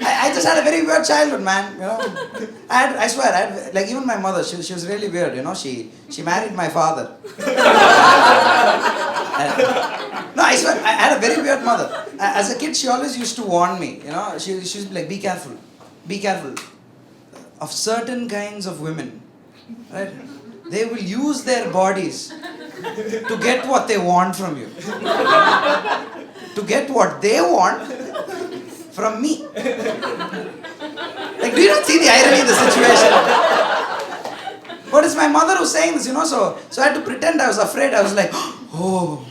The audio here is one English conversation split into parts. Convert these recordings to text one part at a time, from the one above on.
I just had a very weird childhood, man. You know, I swear, like even my mother, she was really weird. You know, she married my father. No, I swear, I had a very weird mother. As a kid, she always used to warn me. You know, she used to be like, be careful of certain kinds of women. Right? They will use their bodies to get what they want from you. To get what they want from me. Like, do you not see the irony in the situation? But it's my mother who's saying this, you know, so I had to pretend I was afraid. I was like, oh,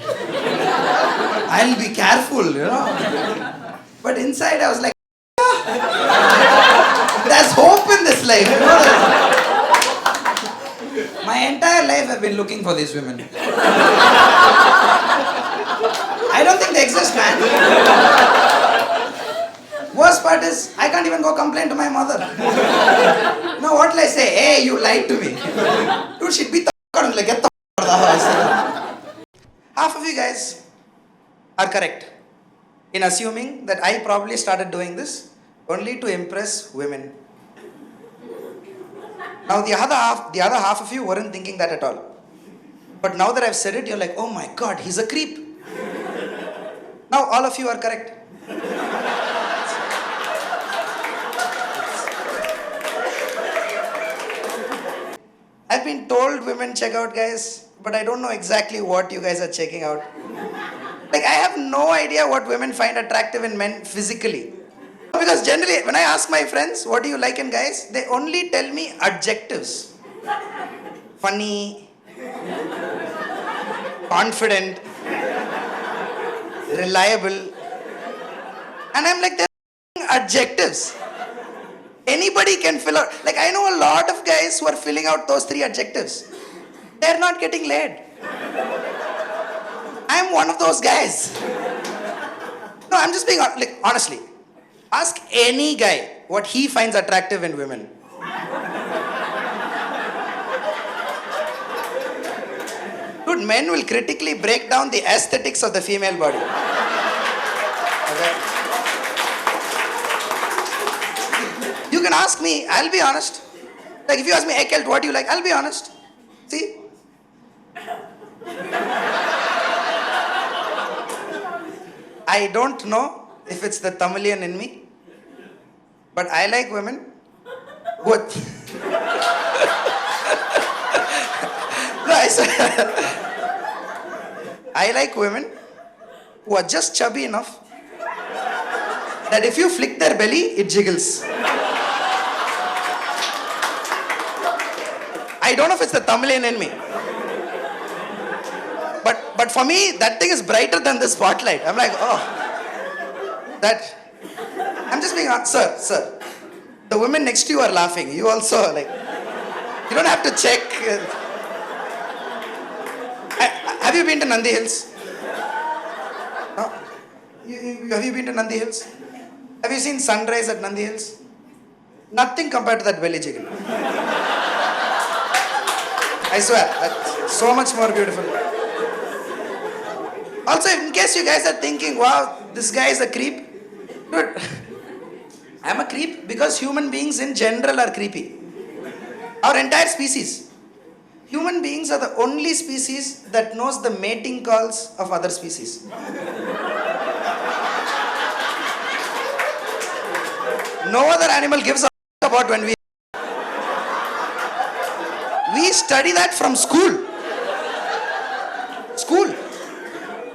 I'll be careful, you know. But inside I was like, there's hope in this life, you know. My entire life I've been looking for these women. I don't think they exist, man. Worst part is, I can't even go complain to my mother. Now what will I say? Hey, you lied to me. Dude, she'd be like, get the out of the house. Half of you guys are correct in assuming that I probably started doing this only to impress women. Now the other half of you weren't thinking that at all. But now that I've said it, you're like, oh my God, he's a creep. Now all of you are correct. I've been told women check out guys, but I don't know exactly what you guys are checking out. Like, I have no idea what women find attractive in men physically. Because generally, when I ask my friends, what do you like in guys? They only tell me adjectives. Funny, confident, reliable. And I'm like, they're adjectives. Anybody can fill out. Like, I know a lot of guys who are filling out those 3 adjectives. They're not getting laid. I'm one of those guys. No, I'm just being like, honestly. Ask any guy what he finds attractive in women. Dude, men will critically break down the aesthetics of the female body. Okay? You can ask me, I'll be honest. Like, if you ask me, hey Kelt, what do you like? I'll be honest. See? I don't know if it's the Tamilian in me, but I like women who are... No, I swear. I like women who are just chubby enough that if you flick their belly, it jiggles. I don't know if it's the Tamilian in me. But for me, that thing is brighter than the spotlight. I'm like, oh, that... I'm just being, sir, the women next to you are laughing. You also, like, you don't have to check. Have you been to Nandi Hills? No? Have you been to Nandi Hills? Have you seen sunrise at Nandi Hills? Nothing compared to that belly jiggle. I swear, that's so much more beautiful. Also, in case you guys are thinking, wow, this guy is a creep. Dude, I'm a creep because human beings in general are creepy. Our entire species. Human beings are the only species that knows the mating calls of other species. No other animal gives a about when we study that from school.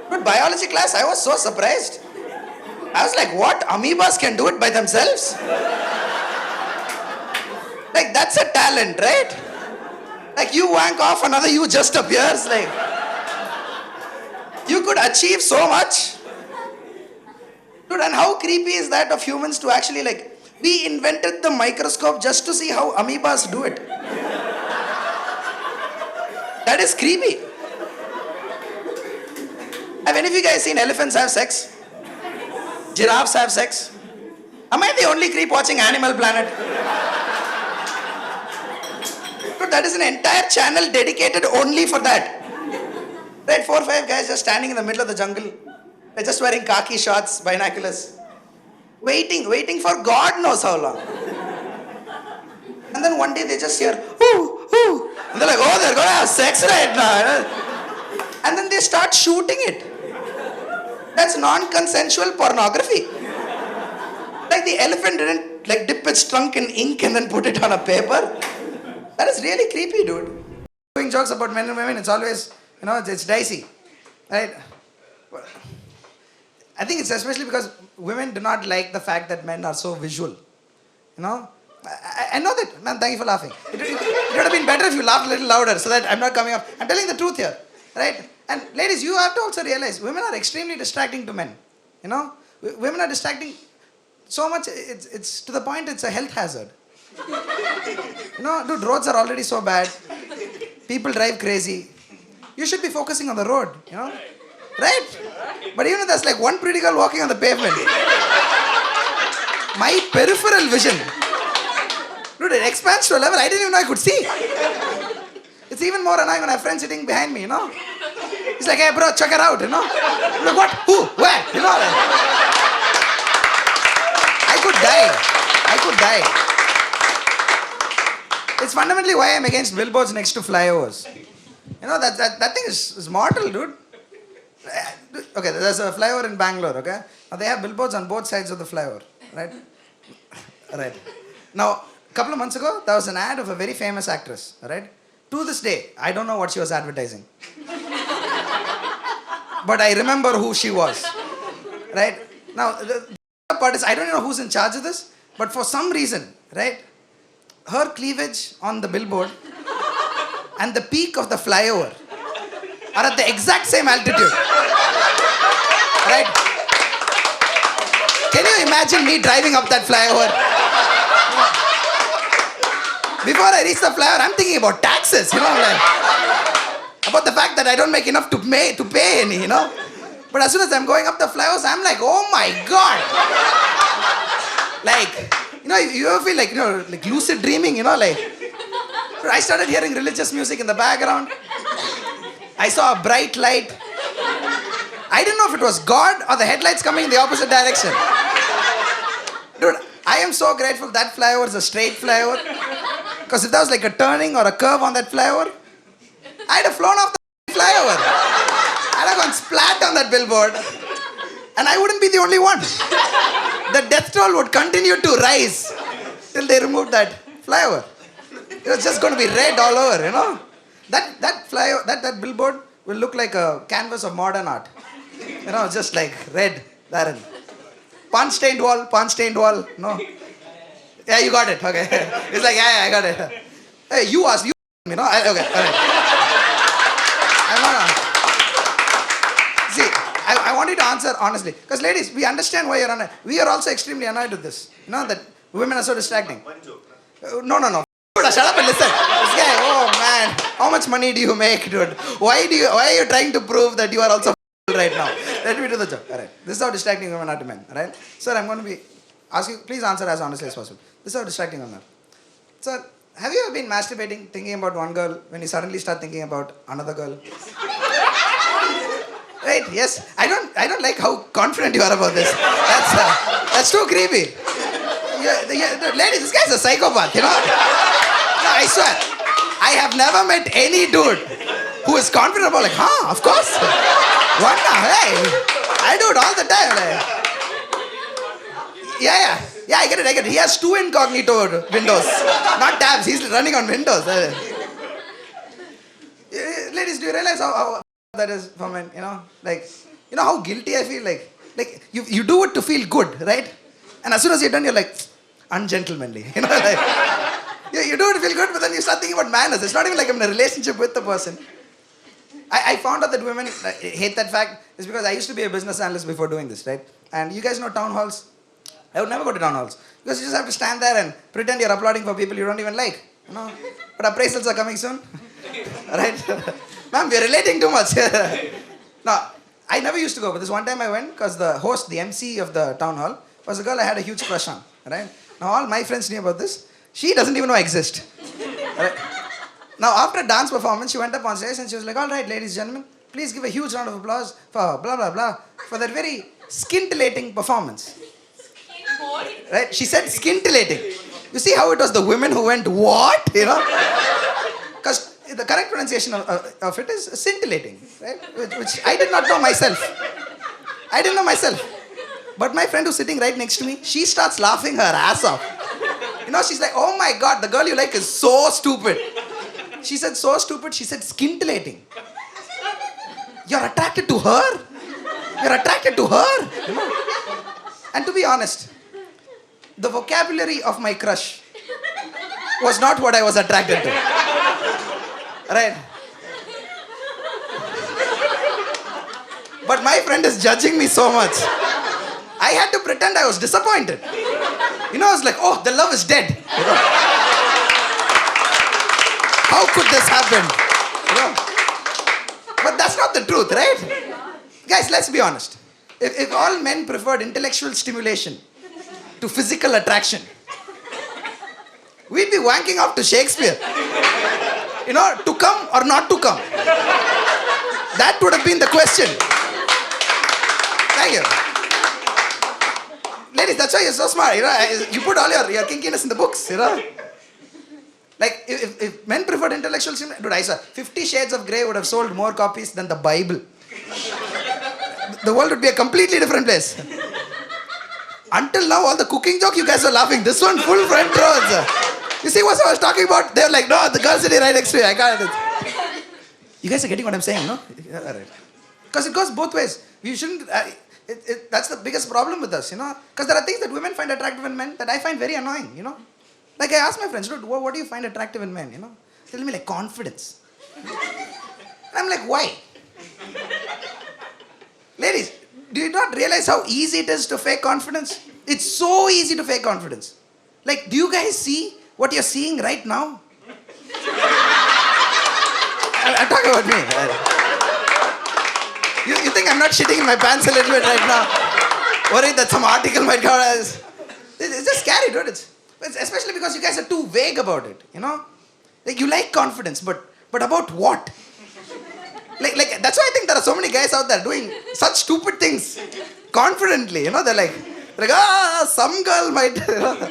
But biology class, I was so surprised. I was like, what? Amoebas can do it by themselves? Like, that's a talent, right? Like, you wank off, another you just appears. Like, you could achieve so much. Dude, and how creepy is that of humans to actually, like, we invented the microscope just to see how amoebas do it. That is creepy. Have any of you guys seen elephants have sex? Giraffes have sex? Am I the only creep watching Animal Planet? Dude, that is an entire channel dedicated only for that. Right, 4 or 5 guys just standing in the middle of the jungle. They're just wearing khaki shorts, binoculars. waiting for God knows how long. And then one day they just hear, ooh, ooh. And they're like, oh, they're going to have sex right now. And then they start shooting it. That's non-consensual pornography. Like the elephant didn't like dip its trunk in ink and then put it on a paper. That is really creepy, dude. Doing jokes about men and women, it's always, it's dicey. Right? I think it's especially because women do not like the fact that men are so visual. I know that. Man, thank you for laughing. It would have been better if you laughed a little louder so that I'm not coming up. I'm telling the truth here. Right? And ladies, you have to also realize women are extremely distracting to men. Women are distracting so much, it's to the point it's a health hazard. Dude, roads are already so bad. People drive crazy. You should be focusing on the road, Right? But even if there's like one pretty girl walking on the pavement, my peripheral vision, dude, it expands to a level I didn't even know I could see. It's even more annoying when I have friends sitting behind me, He's like, hey bro, check her out, I'm like, what? Who? Where? I could die. It's fundamentally why I'm against billboards next to flyovers. That thing is mortal, dude. Okay, there's a flyover in Bengaluru, okay? Now they have billboards on both sides of the flyover, right? Right. Now, a couple of months ago, there was an ad of a very famous actress, right? To this day, I don't know what she was advertising. But I remember who she was, right? Now, the part is, I don't know who's in charge of this, but for some reason, right? Her cleavage on the billboard and the peak of the flyover are at the exact same altitude. Right? Can you imagine me driving up that flyover? Before I reach the flyover, I'm thinking about taxes, like, about the fact that I don't make enough to pay any, But as soon as I'm going up the flyovers, I'm like, oh my God. Like, you ever feel like, like lucid dreaming, like, I started hearing religious music in the background. I saw a bright light. I didn't know if it was God or the headlights coming in the opposite direction. Dude, I am so grateful that flyover is a straight flyover. Because if there was like a turning or a curve on that flyover, I'd have flown off the flyover. I'd have gone splat on that billboard. And I wouldn't be the only one. The death toll would continue to rise till they removed that flyover. It was just going to be red all over, That flyover, that billboard will look like a canvas of modern art. Just like red, therein. Pawn-stained wall, no. Yeah, you got it, okay. It's like, yeah, I got it. Hey, you asked, okay, all right. See, I want you to answer honestly. Because ladies, we understand why you're annoyed. We are also extremely annoyed with this. That women are so distracting. No. Dude, shut up and listen. This guy, oh man, how much money do you make, dude? Why are you trying to prove that you are also right now? Let me do the job. All right. This is how distracting women are to men. All right. Sir, I'm going to ask you, please answer as honestly as possible. This is how distracting women are. Sir, have you ever been masturbating, thinking about one girl, when you suddenly start thinking about another girl? Right? Yes. I don't like how confident you are about this. That's too creepy. Ladies, this guy's a psychopath, No, I swear, I have never met any dude who is confident about of course. What now? Hey, I do it all the time. Yeah, I get it. He has 2 incognito windows, not tabs. He's running on Windows. Ladies, do you realize how that is for men? How guilty I feel. Like you do it to feel good, right? And as soon as you're done, you're like, ungentlemanly. You do it to feel good, but then you start thinking about manners. It's not even like I'm in a relationship with the person. I found out that women hate that fact is because I used to be a business analyst before doing this, right? And you guys know town halls? I would never go to town halls because you just have to stand there and pretend you're applauding for people you don't even like, But appraisals are coming soon, right? Ma'am, we're relating too much. No, I never used to go, but this one time I went because the host, the MC of the town hall, was a girl I had a huge crush on, right? Now all my friends knew about this. She doesn't even know I exist. Right? Now after a dance performance, she went up on stage and she was like, all right, ladies and gentlemen, please give a huge round of applause for blah, blah, blah, for that very scintillating performance. Right? She said scintillating. You see how it was the women who went, what? You know? Because the correct pronunciation of it is scintillating, right? Which I did not know myself. I didn't know myself. But my friend who's sitting right next to me, she starts laughing her ass off. You know, she's like, oh my God, the girl you like is so stupid. She said, so stupid, she said scintillating. You're attracted to her? You're attracted to her? You know? And to be honest, the vocabulary of my crush was not what I was attracted to. Right? But my friend is judging me so much. I had to pretend I was disappointed. You know, I was like, oh, the love is dead. You know? How could this happen? You know? But that's not the truth, right? Guys, let's be honest. If all men preferred intellectual stimulation to physical attraction, we'd be wanking off to Shakespeare. You know, to come or not to come. That would have been the question. Thank you. Ladies, that's why you're so smart. You know, you put all your kinkiness in the books, you know. Like, if men preferred intellectual stimulation, dude, I saw 50 Shades of Grey would have sold more copies than the Bible. The world would be a completely different place. Until now, all the cooking joke, you guys are laughing. This one, full front rows. You see what I was talking about? They're like, no, the girl's sitting right next to me. I can't. You guys are getting what I'm saying, no? All right. Because it goes both ways. We shouldn't... that's the biggest problem with us, you know? Because there are things that women find attractive in men that I find very annoying, you know? Like I ask my friends, dude, what do you find attractive in men, you know? They tell me like confidence. And I'm like, why? Ladies, do you not realize how easy it is to fake confidence? It's so easy to fake confidence. Like, do you guys see what you're seeing right now? I'm talking about me. You think I'm not shitting in my pants a little bit right now? Worried that some article might come as... It's just scary, dude. It's especially because you guys are too vague about it, you know? Like, you like confidence, but about what? Like that's why I think there are so many guys out there doing such stupid things confidently, you know? They're like, some girl might... You know?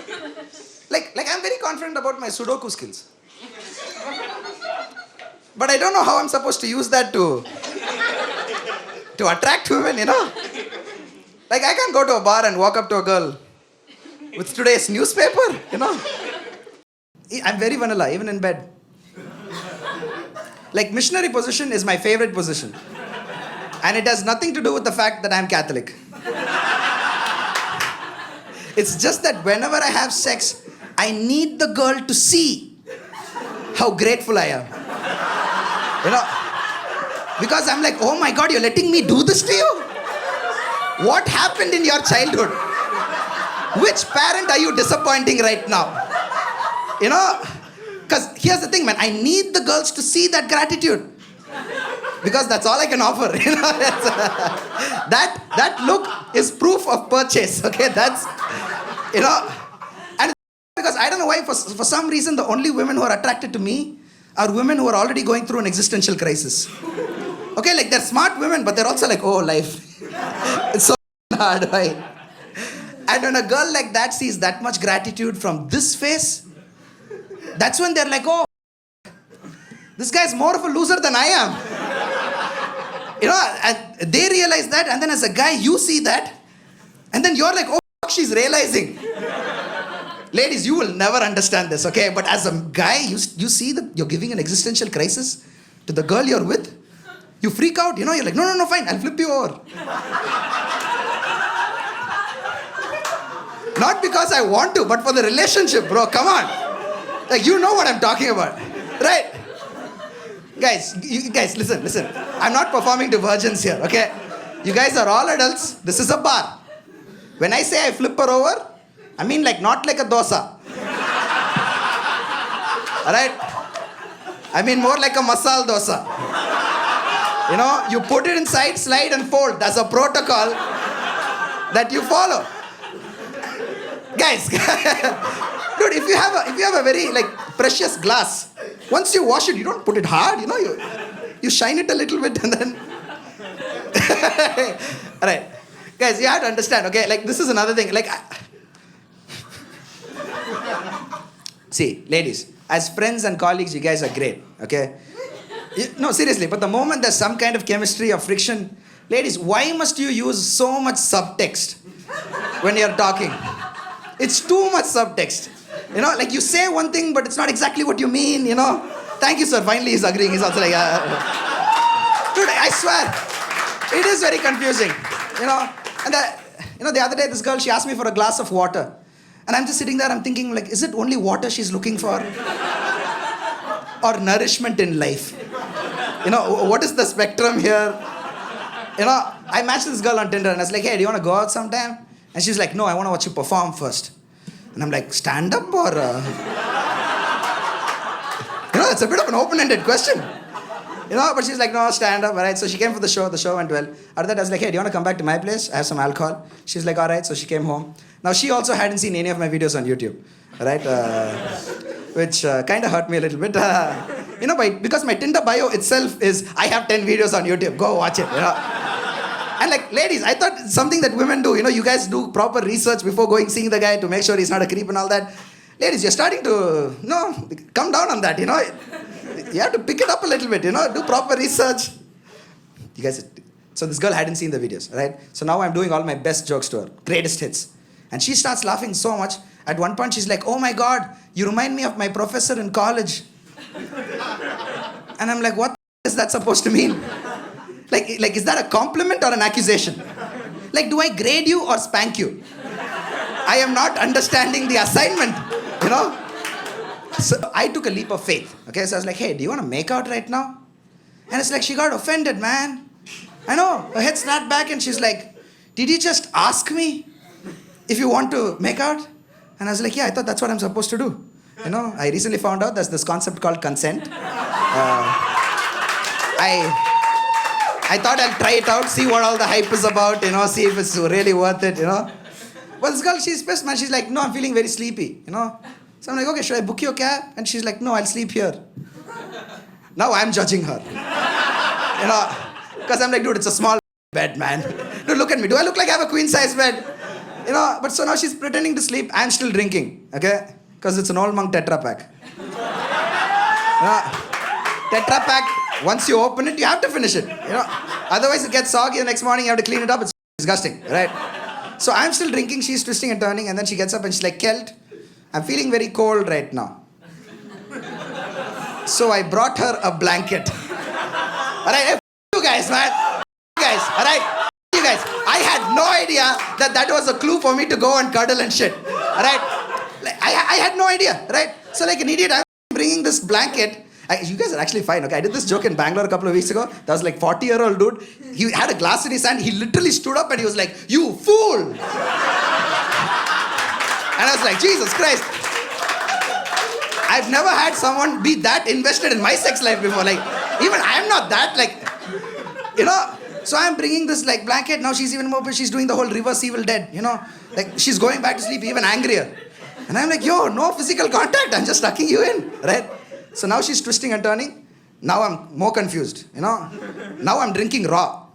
Like I'm very confident about my Sudoku skills. But I don't know how I'm supposed to use that to attract women, you know? Like, I can't go to a bar and walk up to a girl with today's newspaper, you know? I'm very vanilla, even in bed. Like, missionary position is my favorite position. And it has nothing to do with the fact that I'm Catholic. It's just that whenever I have sex, I need the girl to see how grateful I am. You know? Because I'm like, oh my God, you're letting me do this to you? What happened in your childhood? Which parent are you disappointing right now? You know? Because here's the thing, man. I need the girls to see that gratitude. Because that's all I can offer. You know? That look is proof of purchase. Okay? That's, you know. And because I don't know why, for some reason, the only women who are attracted to me are women who are already going through an existential crisis. Okay, like they're smart women, but they're also like, oh, life. It's so hard, right? And when a girl like that sees that much gratitude from this face, that's when they're like, oh, this guy's more of a loser than I am. You know, and they realize that, and then as a guy, you see that, and then you're like, oh, she's realizing. Ladies, you will never understand this, okay? But as a guy, you see that you're giving an existential crisis to the girl you're with. You freak out, you know, you're like, no, fine, I'll flip you over. Not because I want to, but for the relationship, bro, come on. Like, you know what I'm talking about, right? Guys, guys, listen. I'm not performing to virgins here, okay? You guys are all adults. This is a bar. When I say I flip her over, I mean like not like a dosa. Alright? I mean more like a masala dosa. You know, you put it inside, slide and fold. That's a protocol that you follow. Guys, dude, if you have a very like precious glass, once you wash it, you don't put it hard, you know, you shine it a little bit and then alright. Guys, you have to understand, okay? Like, this is another thing. Like, See, ladies, as friends and colleagues, you guys are great, okay? No, seriously, but the moment there's some kind of chemistry or friction, ladies, why must you use so much subtext when you're talking? It's too much subtext. You know, like you say one thing, but it's not exactly what you mean, you know? Thank you, sir. Finally, he's agreeing. He's also like, Dude, I swear, it is very confusing, you know? And the other day, this girl, she asked me for a glass of water. And I'm just sitting there, I'm thinking, like, is it only water she's looking for? Or nourishment in life? You know, what is the spectrum here? You know, I matched this girl on Tinder and I was like, hey, do you want to go out sometime? And she's like, no, I want to watch you perform first. And I'm like, stand up or... You know, it's a bit of an open-ended question. You know, but she's like, no, stand up, all right? So she came for the show went well. After that, I was like, hey, do you want to come back to my place? I have some alcohol. She's like, all right, so she came home. Now, she also hadn't seen any of my videos on YouTube, right? Which kind of hurt me a little bit. You know, because my Tinder bio itself is, I have 10 videos on YouTube, go watch it, you know? And like, ladies, I thought it's something that women do. You know, you guys do proper research before seeing the guy to make sure he's not a creep and all that. Ladies, you're starting to, come down on that, you know. You have to pick it up a little bit, you know, do proper research. You guys, so this girl hadn't seen the videos, right? So now I'm doing all my best jokes to her, greatest hits. And she starts laughing so much. At one point, she's like, oh my God, you remind me of my professor in college. And I'm like, what is that supposed to mean? Like, is that a compliment or an accusation? Like, do I grade you or spank you? I am not understanding the assignment, you know? So I took a leap of faith, okay? So I was like, hey, do you want to make out right now? And it's like, she got offended, man. I know, her head snapped back and she's like, did you just ask me if you want to make out? And I was like, yeah, I thought that's what I'm supposed to do. You know, I recently found out there's this concept called consent. I thought I'll try it out, see what all the hype is about, you know, see if it's really worth it, you know. Well, this girl, she's pissed, man. She's like, no, I'm feeling very sleepy, you know. So I'm like, okay, should I book your cab? And she's like, no, I'll sleep here. Now I'm judging her. You know, because I'm like, dude, it's a small bed, man. Dude, look at me. Do I look like I have a queen-size bed? You know, but so now she's pretending to sleep. I'm still drinking, okay? Because it's an old monk Tetra Pak. Tetra Pak, once you open it, you have to finish it, you know. Otherwise, it gets soggy the next morning, you have to clean it up. It's disgusting, right? So I'm still drinking, she's twisting and turning, and then she gets up and she's like, Kelt, I'm feeling very cold right now. So I brought her a blanket. All right, you guys, man. You guys, all right? You guys, I had no idea that was a clue for me to go and cuddle and shit. All right? Like, I had no idea, right? So like an idiot, I'm bringing this blanket. You guys are actually fine, okay? I did this joke in Bangalore a couple of weeks ago. That was like 40-year-old dude. He had a glass in his hand. He literally stood up and he was like, you fool! And I was like, Jesus Christ. I've never had someone be that invested in my sex life before. Like, even I'm not that, like, you know. So I'm bringing this, like, blanket. Now she's even more, she's doing the whole reverse Evil Dead, you know. Like, she's going back to sleep even angrier. And I'm like, yo, no physical contact. I'm just tucking you in, right? So now she's twisting and turning. Now I'm more confused, you know. Now I'm drinking raw.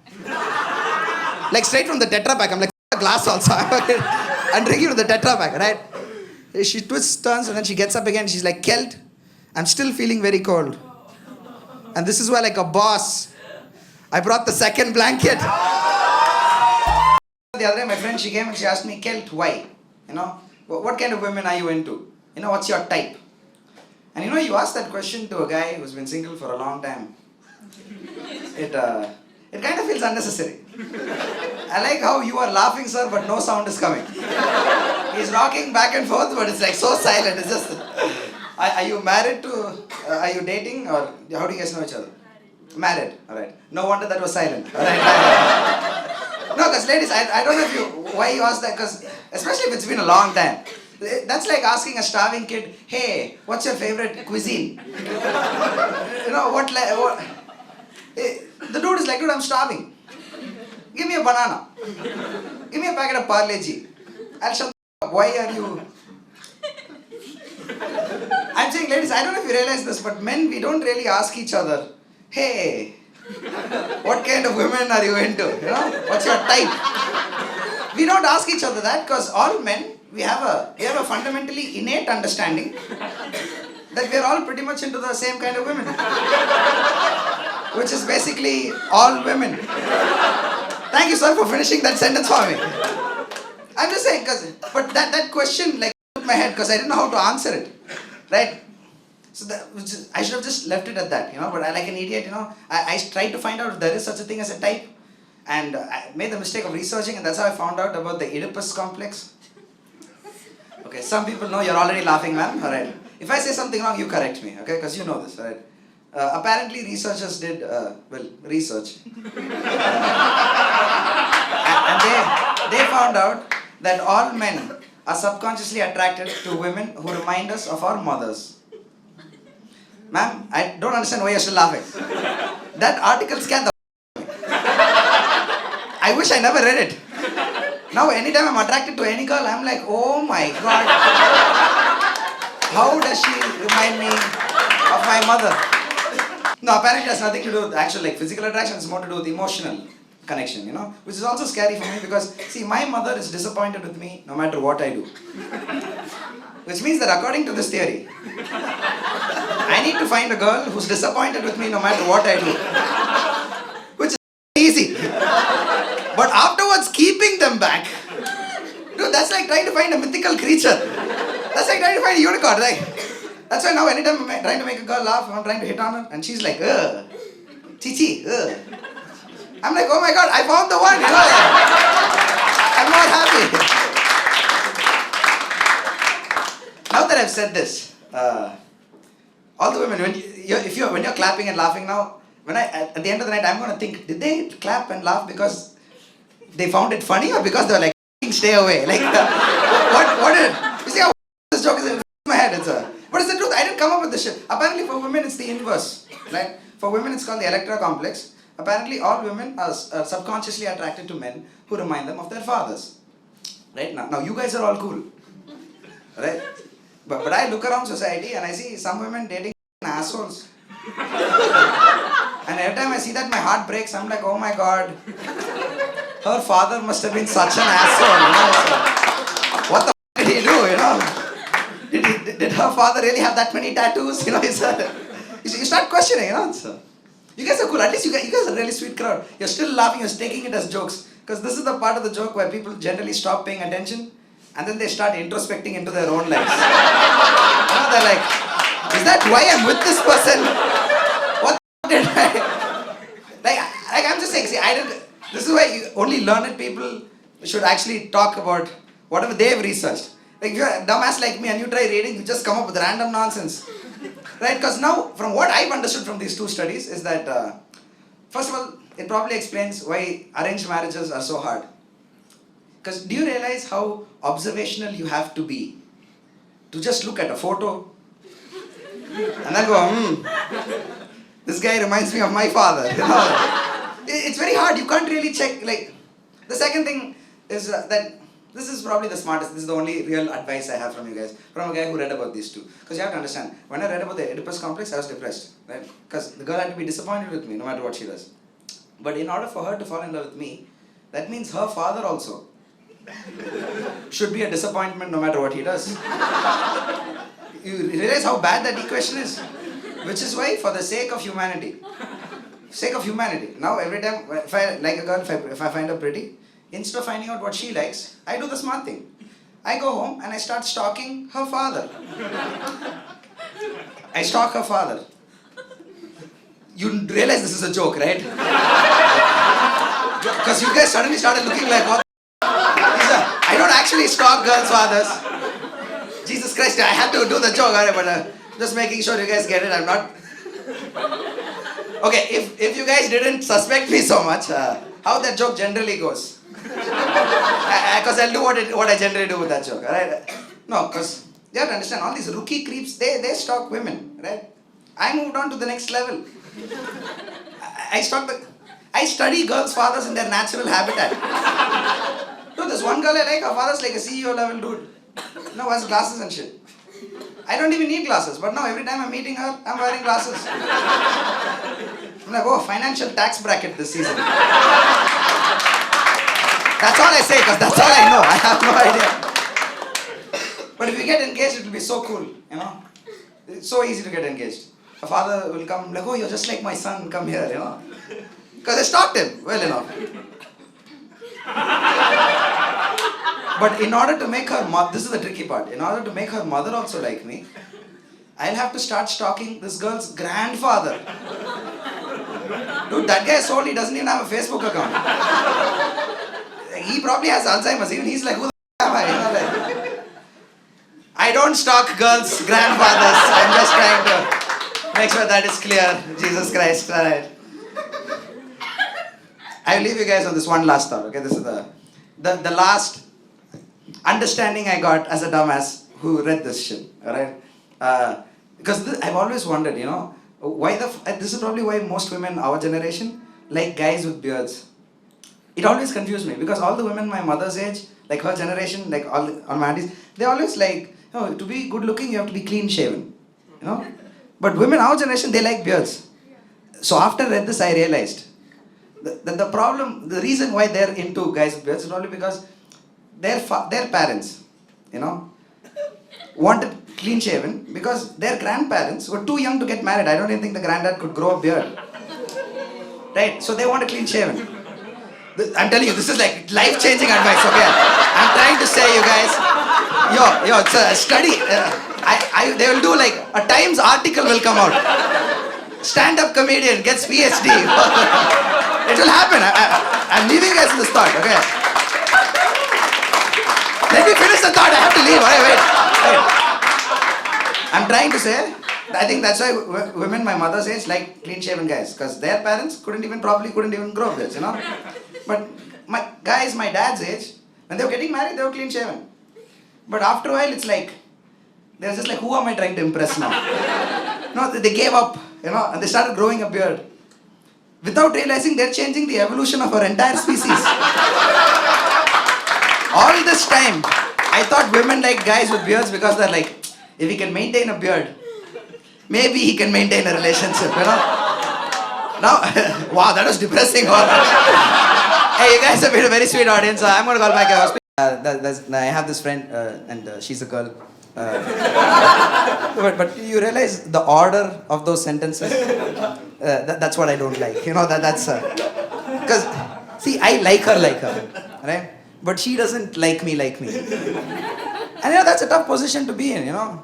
Like, straight from the Tetra Pak. I'm like, a glass also. I'm drinking from the Tetra Pak, right? She twists, turns, and then she gets up again. She's like, Kelt, I'm still feeling very cold. And this is where, like a boss, I brought the second blanket. The other day, my friend, she came and she asked me, Kelt, why? You know, what kind of women are you into? You know, what's your type? And you know, you ask that question to a guy who's been single for a long time. It kind of feels unnecessary. I like how you are laughing, sir, but no sound is coming. He's rocking back and forth, but it's like so silent. It's just... Are you married to... are you dating? Or how do you guys know each other? Married. Alright. No wonder that was silent. Alright. No, because ladies, I don't know why you asked that, because especially if it's been a long time. That's like asking a starving kid, hey, what's your favorite cuisine? You know, what... The dude is like, dude, I'm starving. Give me a banana. Give me a packet of Parle-G. I'll shut up. Why are you... I'm saying, ladies, I don't know if you realize this, but men, we don't really ask each other, hey, what kind of women are you into? You know, what's your type? We don't ask each other that because all men, we have a fundamentally innate understanding that we're all pretty much into the same kind of women. Which is basically all women. Thank you, sir, for finishing that sentence for me. I'm just saying, but that question like took my head because I didn't know how to answer it. Right? So I should have just left it at that, but I like an idiot, I tried to find out if there is such a thing as a type. And I made the mistake of researching, and that's how I found out about the Oedipus complex. Okay, some people know, you're already laughing, ma'am. Alright. If I say something wrong, you correct me, okay? Because you know this, alright? Apparently, researchers did, research. And they found out that all men are subconsciously attracted to women who remind us of our mothers. Ma'am, I don't understand why you're still laughing. That article scared the I wish I never read it. Now, anytime I'm attracted to any girl, I'm like, oh my God. How does she remind me of my mother? No, apparently it has nothing to do with actual physical attraction. It's more to do with emotional connection, which is also scary for me because, see, my mother is disappointed with me no matter what I do. Which means that according to this theory, I need to find a girl who's disappointed with me no matter what I do. Which is easy. But afterwards, keeping them back, dude, that's like trying to find a mythical creature. That's like trying to find a unicorn, right? That's why now anytime I'm trying to make a girl laugh, I'm trying to hit on her, and she's like, chichi, I'm like, oh my God, I found the one, I'm not happy. Now that I've said this, all the women, when you're clapping and laughing now, at the end of the night, I'm going to think, did they clap and laugh because they found it funny or because they were like, stay away? Like, what did, you see how this joke is in my head? But it's the truth, I didn't come up with this shit. Apparently for women, it's the inverse, right? For women, it's called the Electra complex. Apparently, all women are subconsciously attracted to men who remind them of their fathers. Right? Now you guys are all cool. Right? But I look around society and I see some women dating assholes. And every time I see that, my heart breaks. I'm like, oh my God. Her father must have been such an asshole. What the f did he do, Did her father really have that many tattoos? You start questioning, You guys are cool. At least you guys are a really sweet crowd. You're still laughing. You're taking it as jokes. Because this is the part of the joke where people generally stop paying attention and then they start introspecting into their own lives. They're like, is that why I'm with this person? What did I... Like I'm just saying, see, this is why only learned people should actually talk about whatever they've researched. Like if you're a dumbass like me and you try reading, you just come up with random nonsense. Right? Because now, from what I've understood from these two studies is that, first of all, it probably explains why arranged marriages are so hard. Because do you realize how observational you have to be to just look at a photo and then go, this guy reminds me of my father. It's very hard. You can't really check. Like, the second thing is that this is probably the smartest. This is the only real advice I have from you guys, from a guy who read about these two. Because you have to understand, when I read about the Oedipus complex, I was depressed, right? Because the girl had to be disappointed with me, no matter what she does. But in order for her to fall in love with me, that means her father also should be a disappointment, no matter what he does. You realize how bad that equation is? Which is why, for the sake of humanity, now every time, if I like a girl, if I find her pretty, instead of finding out what she likes, I do the smart thing. I go home and I start stalking her father. I stalk her father. You realize this is a joke, right? Because you guys suddenly started looking like, what? I don't actually stalk girls' fathers. Jesus Christ, I had to do the joke, but just making sure you guys get it. I'm not... Okay, if you guys didn't suspect me so much, how that joke generally goes. Because I'll do what I generally do with that joke, alright? No, because you have to understand, all these rookie creeps, they stalk women, right? I moved on to the next level. I study girls' fathers in their natural habitat. Dude, there's one girl I like, her father's like a CEO level dude. No, has glasses and shit. I don't even need glasses, but now every time I'm meeting her, I'm wearing glasses. I'm like, oh, financial tax bracket this season. That's all I say, because that's all I know. I have no idea. But if you get engaged, it will be so cool, you know. It's so easy to get engaged. A father will come like, oh, you're just like my son, come here, you know. Because I stalked him well enough. But in order to make her mother, this is the tricky part, in order to make her mother also like me, I'll have to start stalking this girl's grandfather. Dude, that guy is old, he doesn't even have a Facebook account. He probably has Alzheimer's, even he's like, who the f am I? You know, like, I don't stalk girls' grandfathers. I'm just trying to make sure that is clear. Jesus Christ, alright. I'll leave you guys on this one last thought, okay? This is the last understanding I got as a dumbass who read this shit, alright? Because I've always wondered, you know, why this is probably why most women our generation like guys with beards. It always confused me because all the women my mother's age, like her generation, like all my aunties, they always like, oh, to be good looking you have to be clean shaven, you know. But women our generation, they like beards. So after I read this, I realized that the problem, the reason why they're into guys with beards is probably because their parents, you know, wanted clean shaven because their grandparents were too young to get married. I don't even think the granddad could grow a beard. Right? So they want a clean shaven. I'm telling you, this is like life-changing advice, okay? I'm trying to say, you guys, yo, it's a study. They will do like, a Times article will come out. Stand-up comedian gets PhD. It will happen. I'm leaving you guys with this thought, okay? Let me finish the thought, I have to leave. Wait. I'm trying to say, I think that's why women my mother's age like clean-shaven guys, because their parents couldn't even grow beards, you know? But my dad's age, when they were getting married, they were clean-shaven. But after a while, it's like, they're just like, who am I trying to impress now? No, they gave up, you know, and they started growing a beard. Without realizing they're changing the evolution of our entire species. All this time, I thought women like guys with beards because they're like, if he can maintain a beard, maybe he can maintain a relationship, you know. Now, wow, that was depressing. Hey, you guys have been a very sweet audience. I'm going to call back. I have this friend, and she's a girl. But you realize the order of those sentences? That's what I don't like. You know, that's... Because, see, I like her, right? But she doesn't like me. And you know, that's a tough position to be in, you know.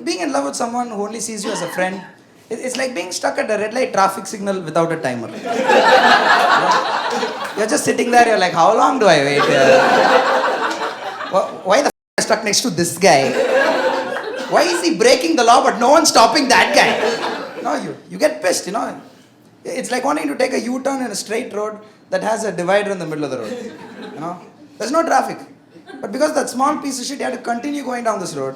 Being in love with someone who only sees you as a friend, it's like being stuck at a red light traffic signal without a timer. You're just sitting there, you're like, how long do I wait? Why the f*** am I stuck next to this guy? Why is he breaking the law but no one's stopping that guy? No, you get pissed, you know. It's like wanting to take a U-turn in a straight road that has a divider in the middle of the road. You know, there's no traffic. But because that small piece of shit, you have to continue going down this road.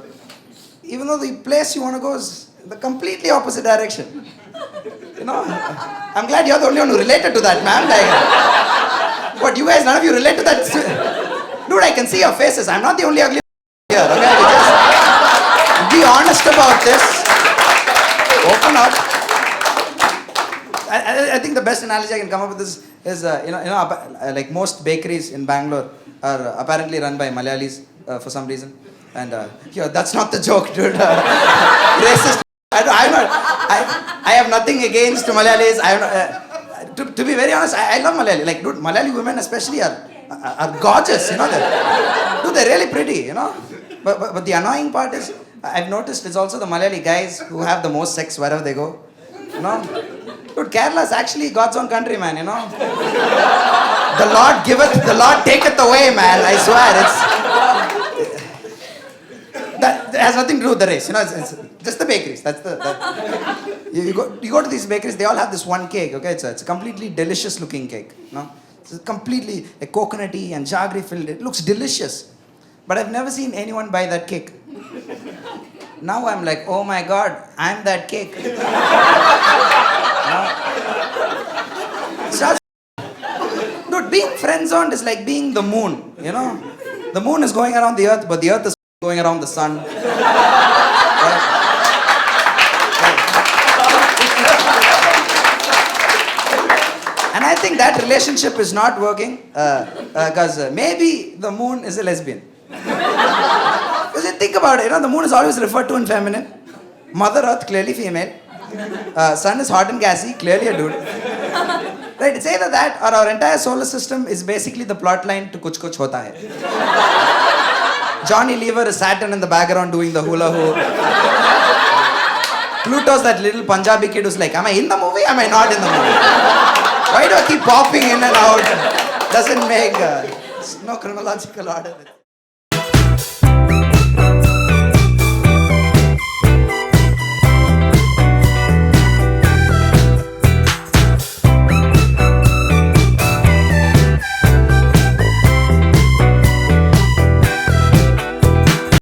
Even though the place you want to go is the completely opposite direction. You know, I'm glad you're the only one who related to that, man. Like, what, you guys, none of you relate to that? Dude, I can see your faces. I'm not the only ugly here, okay? Just be honest about this. Open up. I think the best analogy I can come up with is like most bakeries in Bangalore are apparently run by Malayalis for some reason. And that's not the joke, dude. Racist. I have nothing against Malayalis. To be very honest, I love Malayali. Like, dude, Malayali women especially are gorgeous, you know. They're really pretty, you know. But the annoying part is, I've noticed it's also the Malayali guys who have the most sex wherever they go, you know. Dude, Kerala is actually God's own country, man, you know. The Lord giveth, the Lord taketh away, man. I swear, that has nothing to do with the race, you know. It's just the bakeries. You go to these bakeries. They all have this one cake. Okay, it's a completely delicious looking cake. You know, it's completely like coconutty and jaggery filled. It looks delicious, but I've never seen anyone buy that cake. Now I'm like, oh my God, I'm that cake. Dude, being friend-zoned is like being the moon. You know, the moon is going around the earth, but the earth is going around the sun. And I think that relationship is not working because maybe the moon is a lesbian. Because you think about it, the moon is always referred to in feminine. Mother Earth, clearly female. Sun is hot and gassy, clearly a dude. Right, it's either that or our entire solar system is basically the plot line to Kuch Kuch Hota Hai. Johnny Lever is Saturn in the background doing the hula hoop. Pluto's that little Punjabi kid who's like, am I in the movie? Am I not in the movie? Why do I keep popping in and out? Doesn't make no chronological order.